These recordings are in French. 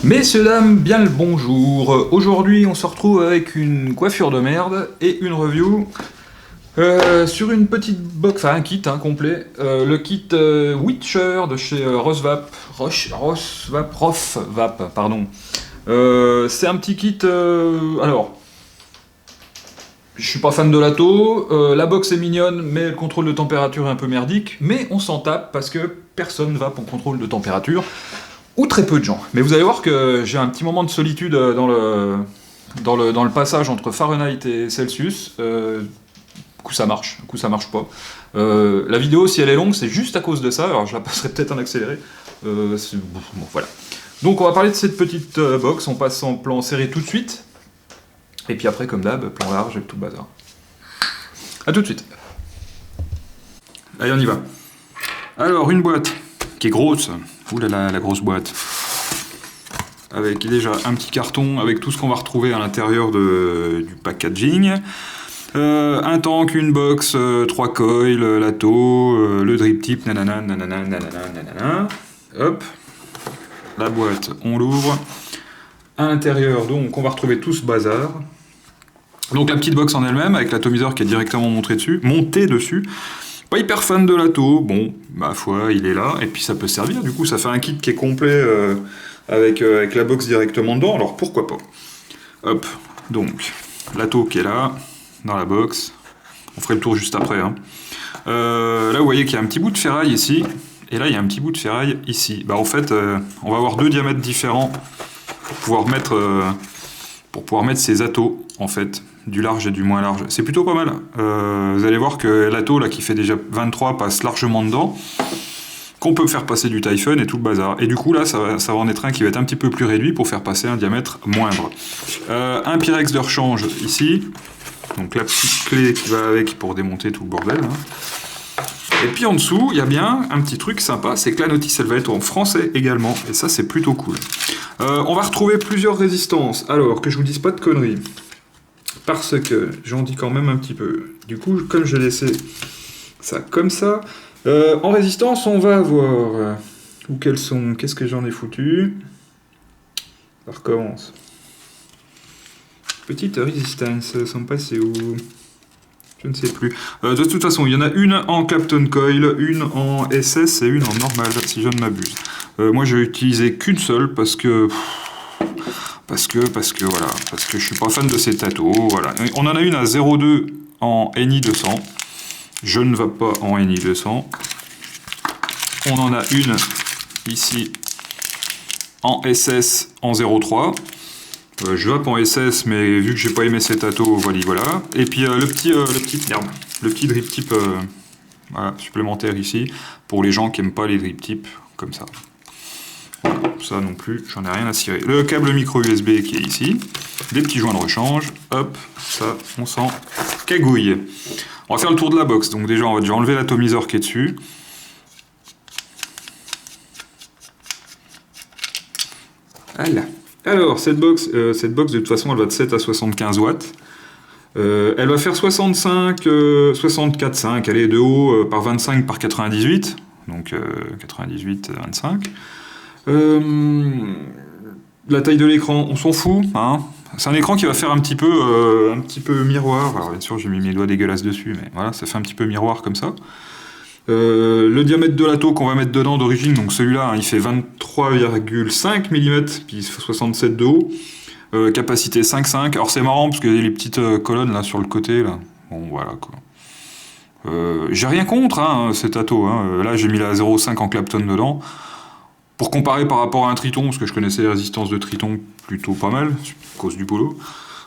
Messieurs, dames, bien le bonjour. Aujourd'hui, on se retrouve avec une coiffure de merde et une review sur une petite box, enfin un kit complet. Le kit Witcher de chez Rosvap, pardon. C'est un petit kit. Alors, je suis pas fan de l'ATO. La box est mignonne, mais le contrôle de température est un peu merdique. Mais on s'en tape parce que personne va pour contrôle de température. Ou très peu de gens. Mais vous allez voir que j'ai un petit moment de solitude dans le passage entre Fahrenheit et Celsius. Du coup ça marche, du coup ça marche pas. La vidéo, si elle est longue, c'est juste à cause de ça. Alors je la passerai peut-être en accéléré. Bon, voilà. Donc on va parler de cette petite box. On passe en plan serré tout de suite. Et puis après, comme d'hab, plan large et tout le bazar. A tout de suite. Allez, on y va. Alors, une boîte qui est grosse. Ouh là là, la grosse boîte. Avec déjà un petit carton avec tout ce qu'on va retrouver à l'intérieur du packaging. Un tank, une box, 3 coils, l'ATO, le drip tip, nanana, nanana, nanana, nanana. Hop. La boîte, on l'ouvre. À l'intérieur, donc, on va retrouver tout ce bazar. Donc la petite box en elle-même, avec l'atomiseur qui est directement monté dessus. Pas hyper fan de l'ATO, bon, ma foi, il est là, et puis ça peut servir, du coup ça fait un kit qui est complet avec la box directement dedans, alors pourquoi pas. Hop, donc, l'ATO qui est là, dans la box, on ferait le tour juste après. Là vous voyez qu'il y a un petit bout de ferraille ici, et là il y a un petit bout de ferraille ici. Bah en fait, on va avoir deux diamètres différents pour pouvoir mettre ces ATO, en fait, du large et du moins large. C'est plutôt pas mal. Vous allez voir que l'ATO, là, qui fait déjà 23, passe largement dedans, qu'on peut faire passer du Typhon et tout le bazar. Et du coup, là, ça va en être un qui va être un petit peu plus réduit pour faire passer un diamètre moindre. Un Pyrex de rechange ici. Donc la petite clé qui va avec pour démonter tout le bordel. Et puis en dessous, il y a bien un petit truc sympa, c'est que la notice, elle va être en français également. Et ça, c'est plutôt cool. On va retrouver plusieurs résistances. Alors, que je vous dise pas de conneries. Parce que j'en dis quand même un petit peu. Du coup, comme je laissais ça comme ça, en résistance, on va avoir... où qu'elles sont? Qu'est-ce que j'en ai foutu? Ça recommence. Petite résistance, elles sont passées où? Je ne sais plus. De toute façon, il y en a une en Clapton Coil, une en SS et une en normal, si je ne m'abuse. Moi, je vais utiliser qu'une seule parce que voilà, parce que je suis pas fan de ces tatos, voilà. On en a une à 0,2 en NI 200. Je ne vais pas en NI 200. On en a une ici en SS en 0,3. Je vais en SS, mais vu que j'ai pas aimé ces tatos, voilà. Et puis le petit drip tip voilà, supplémentaire ici pour les gens qui aiment pas les drip tips comme ça. Ça non plus, j'en ai rien à cirer. Le câble micro USB qui est ici, des petits joints de rechange, hop, ça, on s'en cagouille. On va faire le tour de la box, donc déjà on va déjà enlever l'atomiseur qui est dessus. Voilà. Alors, cette box de toute façon, elle va de 7 à 75 watts. Elle va faire 64,5, allez, de haut par 25 par 98, donc 98, 25. La taille de l'écran, on s'en fout, C'est un écran qui va faire un petit peu miroir. Alors bien sûr, j'ai mis mes doigts dégueulasses dessus, mais voilà, ça fait un petit peu miroir comme ça. Le diamètre de l'ATO qu'on va mettre dedans d'origine, donc celui-là, il fait 23,5 mm, puis 67 de haut. Capacité 5,5. Alors c'est marrant parce qu'il y a les petites colonnes là sur le côté là. Bon voilà quoi. J'ai rien contre cet ATO. Là j'ai mis la 0,5 en Clapton dedans. Pour comparer par rapport à un Triton, parce que je connaissais les résistances de Triton plutôt pas mal, à cause du polo.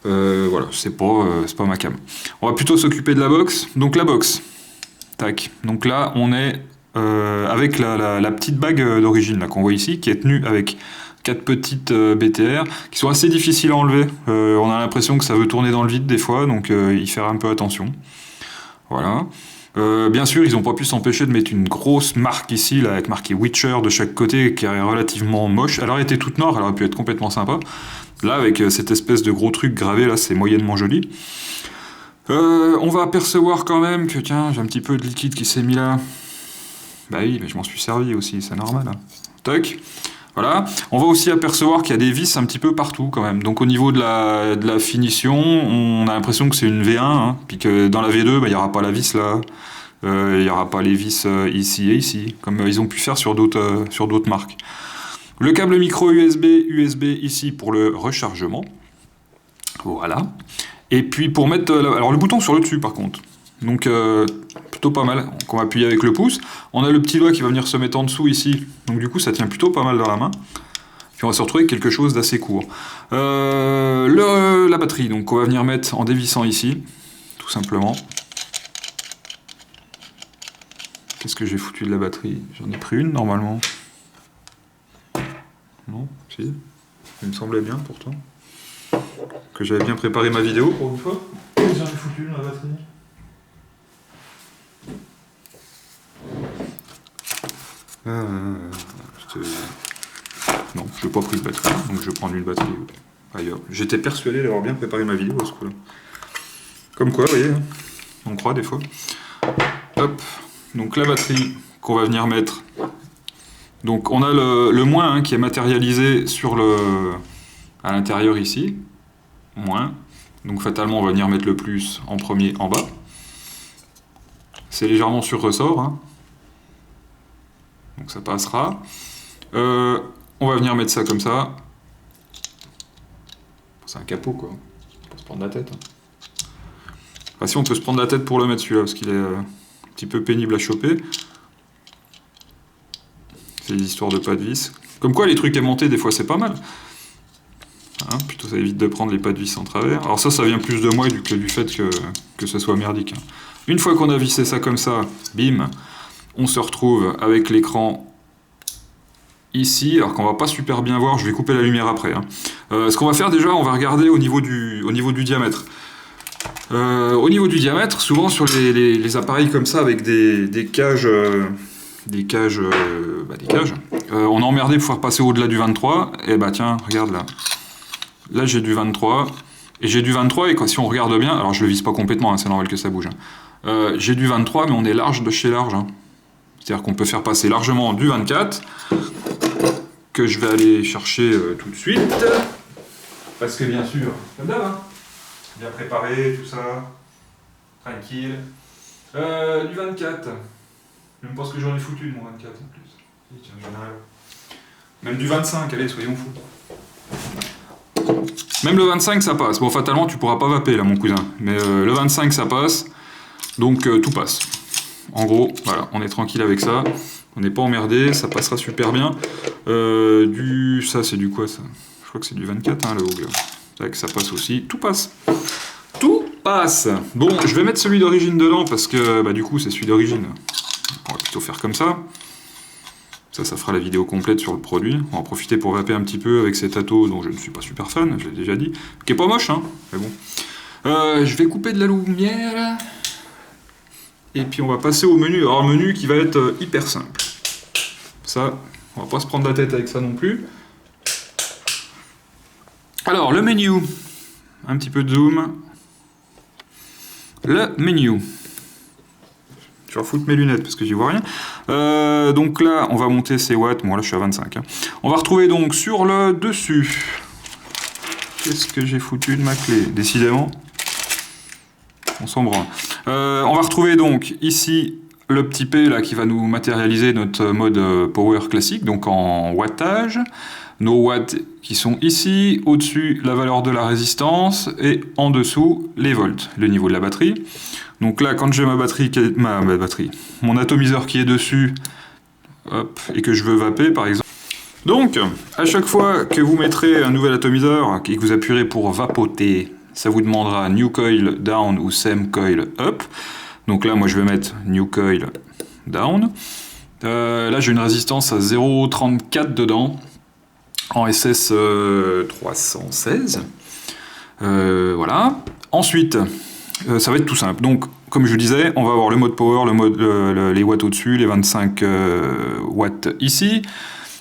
Voilà, c'est pas ma cam. On va plutôt s'occuper de la box. Donc la box. Tac. Donc là on est avec la petite bague d'origine là qu'on voit ici, qui est tenue avec 4 petites BTR qui sont assez difficiles à enlever. On a l'impression que ça veut tourner dans le vide des fois, donc y faire un peu attention. Voilà. Bien sûr, ils n'ont pas pu s'empêcher de mettre une grosse marque ici, là, avec marqué Witcher de chaque côté, qui est relativement moche. Elle aurait été toute noire, elle aurait pu être complètement sympa. Là, avec cette espèce de gros truc gravé, là, c'est moyennement joli. On va apercevoir quand même que, tiens, j'ai un petit peu de liquide qui s'est mis là. Bah oui, mais je m'en suis servi aussi, c'est normal. Tac. Voilà. On va aussi apercevoir qu'il y a des vis un petit peu partout quand même. Donc au niveau de la finition, on a l'impression que c'est une V1, hein, puis que dans la V2, bah, il n'y aura pas la vis là. Il n'y aura pas les vis ici et ici, comme ils ont pu faire sur d'autres marques. Le câble micro USB ici pour le rechargement. Voilà. Et puis pour mettre... alors le bouton sur le dessus par contre. Donc plutôt pas mal. Donc on va appuyer avec le pouce. On a le petit doigt qui va venir se mettre en dessous ici. Donc du coup ça tient plutôt pas mal dans la main. Puis on va se retrouver avec quelque chose d'assez court. La batterie, donc on va venir mettre en dévissant ici. Tout simplement. Qu'est-ce que j'ai foutu de la batterie? J'en ai pris une normalement. Non? Si. Il me semblait bien pourtant. Que j'avais bien préparé ma vidéo pour une fois. J'en ai foutu une la batterie. Non, je n'ai pas pris de batterie, donc je vais prendre une batterie ailleurs. J'étais persuadé d'avoir bien préparé ma vidéo à ce coup-là. Comme quoi, vous voyez, hein, on croit des fois. Hop. Donc la batterie qu'on va venir mettre. Donc on a le moins hein, qui est matérialisé sur à l'intérieur ici. Moins. Donc fatalement on va venir mettre le plus en premier en bas. C'est légèrement sur ressort. Hein. Donc ça passera. On va venir mettre ça comme ça. C'est un capot quoi. On peut se prendre la tête. Hein. Enfin si on peut se prendre la tête pour le mettre celui-là parce qu'il est... un petit peu pénible à choper. C'est des histoires de pas de vis. Comme quoi les trucs aimantés des fois c'est pas mal. Hein, plutôt ça évite de prendre les pas de vis en travers. Alors ça vient plus de moi que du fait que ça soit merdique. Hein. Une fois qu'on a vissé ça comme ça, bim, on se retrouve avec l'écran ici, alors qu'on va pas super bien voir, je vais couper la lumière après. Hein. Ce qu'on va faire déjà, on va regarder au niveau du diamètre. Au niveau du diamètre, souvent sur les appareils comme ça avec des cages, on a emmerdé pour faire passer au-delà du 23, et bah tiens, regarde là. Là j'ai du 23, et j'ai du 23, et si on regarde bien, alors je le vise pas complètement, hein, c'est normal que ça bouge. Hein. J'ai du 23, mais on est large de chez large. Hein. C'est-à-dire qu'on peut faire passer largement du 24, que je vais aller chercher tout de suite. Parce que bien sûr, comme d'hab, hein. Bien préparé, tout ça. Tranquille. Du 24. Je me pense que j'en ai foutu de mon 24 en plus. Si, tiens, j'en ai. Même du 25, allez, soyons fous. Même le 25, ça passe. Bon, fatalement, tu pourras pas vaper, là, mon cousin. Mais le 25, ça passe. Donc, tout passe. En gros, voilà, on est tranquille avec ça. On n'est pas emmerdé, ça passera super bien. Ça, c'est du quoi, ça? Je crois que c'est du 24, hein, le haut, là. C'est vrai que ça passe aussi. Tout passe. Tout passe. Bon, je vais mettre celui d'origine dedans parce que, bah, du coup, c'est celui d'origine. On va plutôt faire comme ça. Ça fera la vidéo complète sur le produit. On va en profiter pour vaper un petit peu avec cet Ato dont je ne suis pas super fan, je l'ai déjà dit. Qui est pas moche, hein, mais bon. Je vais couper de la lumière. Et puis on va passer au menu. Alors, un menu qui va être hyper simple. Ça, on va pas se prendre la tête avec ça non plus. Alors, le menu. Un petit peu de zoom. Le menu. Je vais refoutre mes lunettes parce que j'y vois rien. Donc là, on va monter ces watts. Bon, là, je suis à 25. Hein. On va retrouver donc sur le dessus. Qu'est-ce que j'ai foutu de ma clé? Décidément. On s'en branle. On va retrouver donc ici le petit P là, qui va nous matérialiser notre mode power classique, donc en wattage. Nos watts qui sont ici, au-dessus la valeur de la résistance et en dessous les volts, le niveau de la batterie. Donc là, quand j'ai ma batterie, mon atomiseur qui est dessus, hop, et que je veux vaper par exemple. Donc, à chaque fois que vous mettrez un nouvel atomiseur et que vous appuierez pour vapoter, ça vous demandera New Coil Down ou Same Coil Up. Donc là, moi je vais mettre New Coil Down. Là, j'ai une résistance à 0,34 dedans. En SS 316. Voilà. Ensuite, ça va être tout simple. Donc, comme je disais, on va avoir le mode power, les watts au-dessus, les 25 watts ici,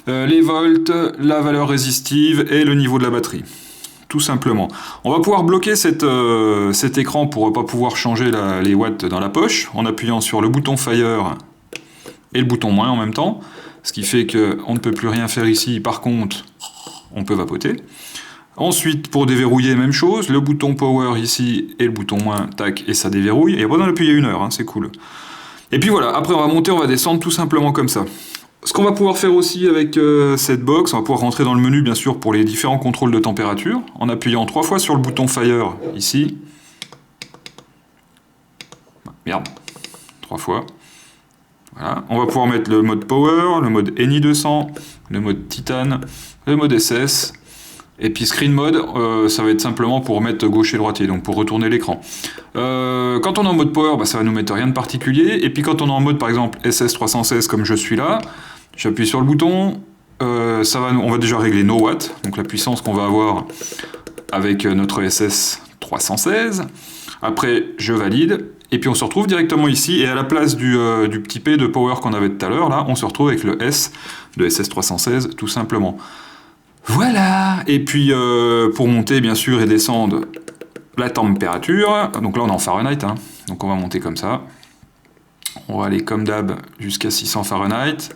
les volts, la valeur résistive et le niveau de la batterie. Tout simplement. On va pouvoir bloquer cet écran pour ne pas pouvoir changer les watts dans la poche en appuyant sur le bouton Fire et le bouton moins en même temps. ce qui fait qu'on ne peut plus rien faire ici. Par contre, on peut vapoter. Ensuite, pour déverrouiller, même chose, le bouton power ici et le bouton moins, tac, et ça déverrouille. Et après, on a appuyé 1 heure, hein, c'est cool. Et puis voilà, après on va monter, on va descendre tout simplement comme ça. Ce qu'on va pouvoir faire aussi avec cette box, on va pouvoir rentrer dans le menu bien sûr pour les différents contrôles de température, en appuyant 3 fois sur le bouton Fire ici. Merde, 3 fois. Voilà. On va pouvoir mettre le mode Power, le mode ENI 200, le mode Titan, le mode SS. Et puis Screen Mode, ça va être simplement pour mettre gauche et droitier, donc pour retourner l'écran. Quand on est en mode Power, bah, ça va nous mettre rien de particulier. Et puis quand on est en mode par exemple SS 316 comme je suis là, j'appuie sur le bouton, on va déjà régler nos watts, donc la puissance qu'on va avoir avec notre SS 316. Après, je valide. Et puis on se retrouve directement ici, et à la place du petit P de Power qu'on avait tout à l'heure, là, on se retrouve avec le S de SS316, tout simplement. Voilà. Et puis, pour monter, bien sûr, et descendre la température, donc là, on est en Fahrenheit, hein, donc on va monter comme ça. On va aller, comme d'hab, jusqu'à 600 Fahrenheit.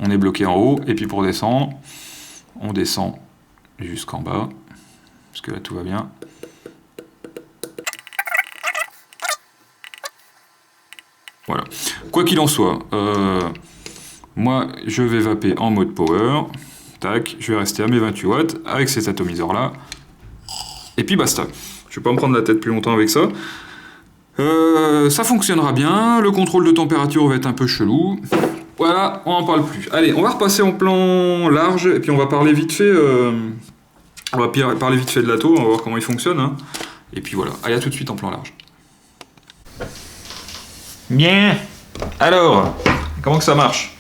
On est bloqué en haut, et puis pour descendre, on descend jusqu'en bas, parce que là, tout va bien. Voilà. Quoi qu'il en soit, moi je vais vaper en mode power. Tac, je vais rester à mes 28 watts avec cet atomiseur là. Et puis basta. Je vais pas me prendre la tête plus longtemps avec ça. Ça fonctionnera bien. Le contrôle de température va être un peu chelou. Voilà, on n'en parle plus. Allez, on va repasser en plan large et puis on va parler vite fait. On va parler vite fait de l'atto, on va voir comment il fonctionne. Hein. Et puis voilà. Allez, à tout de suite en plan large. Bien. Alors, comment que ça marche?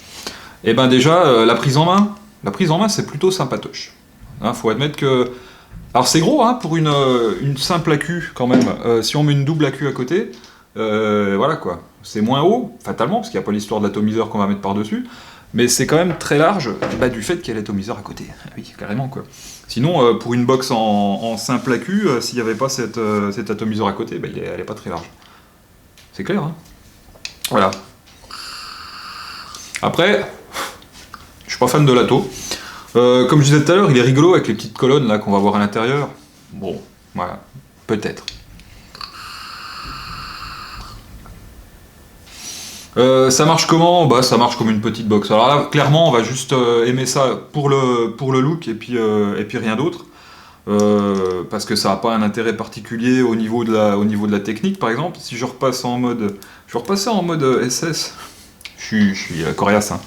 Eh ben déjà, la prise en main. La prise en main, c'est plutôt sympatoche. Hein, faut admettre que... Alors c'est gros, hein, pour une simple AQ quand même. Si on met une double AQ à côté, voilà quoi. C'est moins haut, fatalement, parce qu'il n'y a pas l'histoire de l'atomiseur qu'on va mettre par-dessus. Mais c'est quand même très large, bah, du fait qu'il y a l'atomiseur à côté. Oui, carrément quoi. Sinon, pour une box en simple AQ, s'il n'y avait pas cet atomiseur à côté, bah, elle n'est pas très large. C'est clair, hein? Voilà. Après, je suis pas fan de l'atto. Comme je disais tout à l'heure, il est rigolo avec les petites colonnes là qu'on va voir à l'intérieur. Bon, voilà, peut-être. Ça marche comment? Bah ça marche comme une petite box. Alors là, clairement, on va juste aimer ça pour le look et puis rien d'autre. Parce que ça n'a pas un intérêt particulier au niveau de la technique, par exemple. Si je repasse en mode... Je vais repasser en mode SS. Je suis coriace, hein.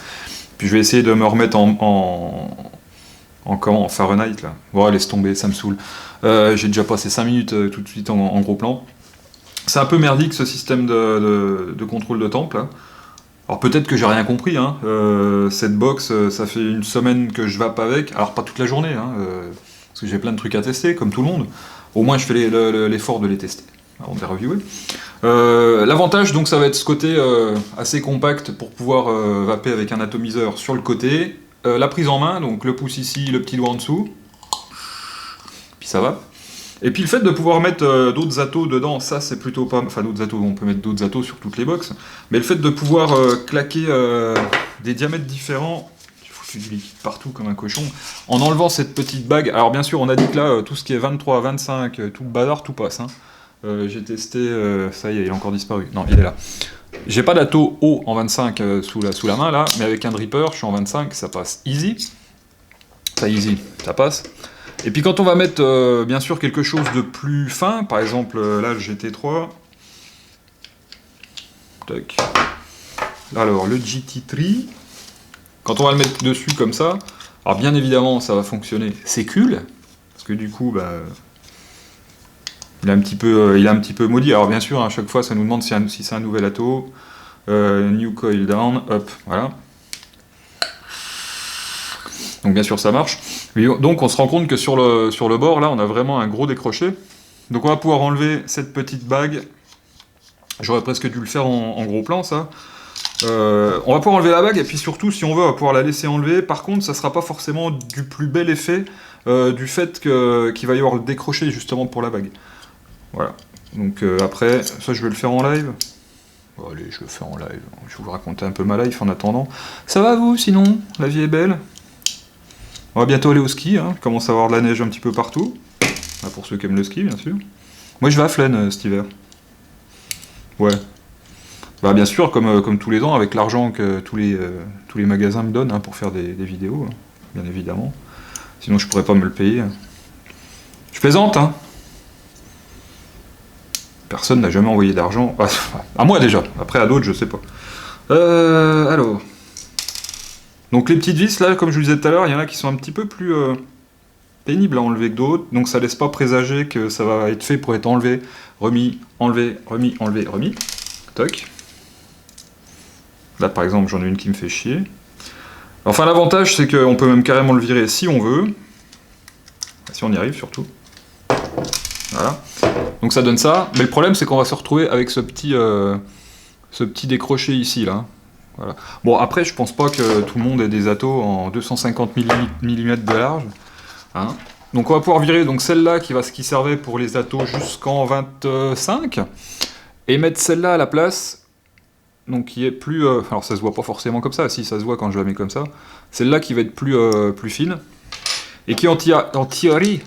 Puis je vais essayer de me remettre en Fahrenheit, là. Bon, laisse tomber, ça me saoule. J'ai déjà passé 5 minutes tout de suite en gros plan. C'est un peu merdique, ce système de contrôle de temp, là. Alors peut-être que j'ai rien compris, hein. Cette box, ça fait une semaine que je vape avec. Alors pas toute la journée, hein. Parce que j'ai plein de trucs à tester, comme tout le monde. Au moins, je fais l'effort de les tester avant de les reviewer. L'avantage, donc, ça va être ce côté assez compact pour pouvoir vaper avec un atomiseur sur le côté. La prise en main, donc le pouce ici, le petit doigt en dessous. Puis ça va. Et puis le fait de pouvoir mettre d'autres atos dedans, ça c'est plutôt pas... Enfin, d'autres atos, on peut mettre d'autres atos sur toutes les boxes. Mais le fait de pouvoir claquer des diamètres différents... Du liquide partout comme un cochon, en enlevant cette petite bague. Alors bien sûr on a dit que là tout ce qui est 23, 25, tout le bazar, tout passe, hein. J'ai testé, ça y est, il a encore disparu, non il est là. J'ai pas d'atto haut en 25 sous la main là, mais avec un dripper je suis en 25, ça passe easy. Ça passe. Et puis quand on va mettre bien sûr quelque chose de plus fin, par exemple là le GT3, tac. Alors le GT3, quand on va le mettre dessus comme ça, alors bien évidemment ça va fonctionner, c'est cool, parce que du coup bah, il est un petit peu maudit. Alors bien sûr à chaque fois ça nous demande si c'est un nouvel atto, new coil down, hop, voilà. Donc bien sûr ça marche. Et donc on se rend compte que sur le bord là on a vraiment un gros décroché. Donc on va pouvoir enlever cette petite bague. J'aurais presque dû le faire en gros plan ça. On va pouvoir enlever la bague et puis surtout si on veut on va pouvoir la laisser enlever. Par contre ça sera pas forcément du plus bel effet du fait qu'il va y avoir le décroché justement pour la bague. Voilà. Donc après ça je vais le faire en live. Bon, allez, je le fais en live. Je vais vous raconter un peu ma life en attendant. Ça va vous, sinon? La vie est belle? On va bientôt aller au ski, hein. Il commence à avoir de la neige un petit peu partout. Bah, pour ceux qui aiment le ski, bien sûr. Moi, je vais à Flaine cet hiver. Ouais. Bah, bien sûr, comme tous les ans, avec l'argent que tous les magasins me donnent, hein, pour faire des vidéos, hein, bien évidemment. Sinon, je pourrais pas me le payer. Je plaisante, hein. Personne n'a jamais envoyé d'argent. Ah, à moi déjà. Après, à d'autres, je sais pas. Alors. Donc, les petites vis, là, comme je vous disais tout à l'heure, il y en a qui sont un petit peu plus pénibles à enlever que d'autres. Donc, ça laisse pas présager que ça va être fait pour être enlevé, remis, enlevé, remis, enlevé, remis. Toc. Là, par exemple, j'en ai une qui me fait chier. Enfin, l'avantage, c'est qu'on peut même carrément le virer si on veut. Si on y arrive, surtout. Voilà. Donc ça donne ça. Mais le problème, c'est qu'on va se retrouver avec ce petit décroché ici, là. Voilà. Bon, après, je pense pas que tout le monde ait des atos en 250 mm de large. Hein. Donc on va pouvoir virer donc celle-là qui servait pour les atos jusqu'en 25. Et mettre celle-là à la place. Donc qui est plus... alors ça se voit pas forcément comme ça, si ça se voit quand je la mets comme ça. Celle-là qui va être plus fine. Et qui en théorie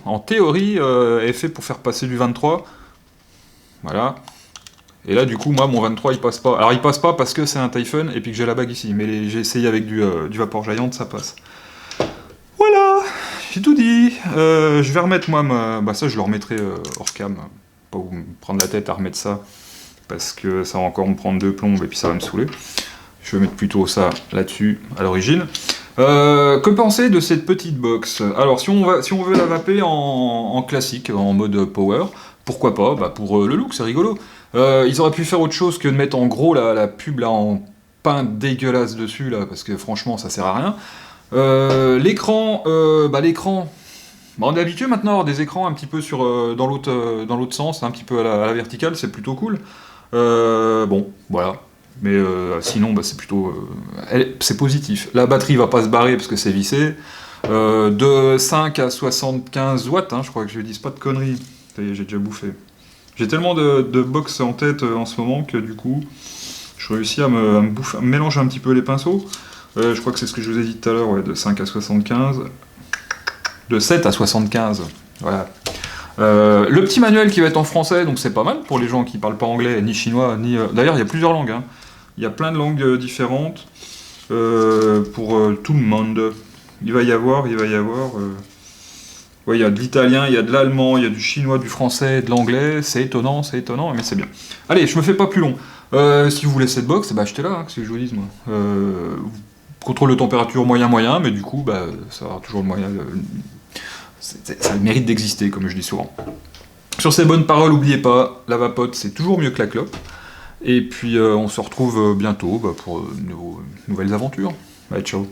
est fait pour faire passer du 23. Voilà. Et là du coup moi mon 23 il passe pas. Alors il passe pas parce que c'est un Typhon et puis que j'ai la bague ici. Mais j'ai essayé avec du Vapor Giant, ça passe. Voilà, j'ai tout dit. Je vais remettre moi bah ça je le remettrai hors cam. Pas vous me prendre la tête à remettre ça. Parce que ça va encore me prendre 2 plombes et puis ça va me saouler. Je vais mettre plutôt ça là-dessus, à l'origine. Que penser de cette petite box? Alors, si on veut la vaper en classique, en mode power, pourquoi pas? Bah, pour le look, c'est rigolo. Ils auraient pu faire autre chose que de mettre en gros la pub là, en pain dégueulasse dessus, là, parce que franchement, ça sert à rien. L'écran, bah, on est habitué maintenant à avoir des écrans un petit peu dans l'autre sens, un petit peu à la verticale, c'est plutôt cool. Bon, voilà. Mais sinon, bah, c'est plutôt... c'est positif. La batterie va pas se barrer parce que c'est vissé. De 5 à 75 watts, hein, je crois que je dis pas de conneries. Ça y est, j'ai déjà bouffé. J'ai tellement de box en tête en ce moment que du coup, je réussis à me mélanger un petit peu les pinceaux. Je crois que c'est ce que je vous ai dit tout à l'heure, ouais, de 5 à 75. De 7 à 75, voilà. Le petit manuel qui va être en français, donc c'est pas mal pour les gens qui parlent pas anglais, ni chinois, ni... D'ailleurs, il y a plusieurs langues, hein. Il y a plein de langues différentes pour tout le monde. Il va y avoir... Ouais, il y a de l'italien, il y a de l'allemand, il y a du chinois, du français, de l'anglais. C'est étonnant, mais c'est bien. Allez, je me fais pas plus long. Si vous voulez cette box, bah achetez-la, hein, qu'est-ce que je vous dis, moi. Contrôle de température moyen, mais du coup, bah, ça aura toujours le moyen... ça a le mérite d'exister, comme je dis souvent. Sur ces bonnes paroles, n'oubliez pas, la vapote, c'est toujours mieux que la clope. Et puis, on se retrouve bientôt pour de nouvelles aventures. Allez, ciao.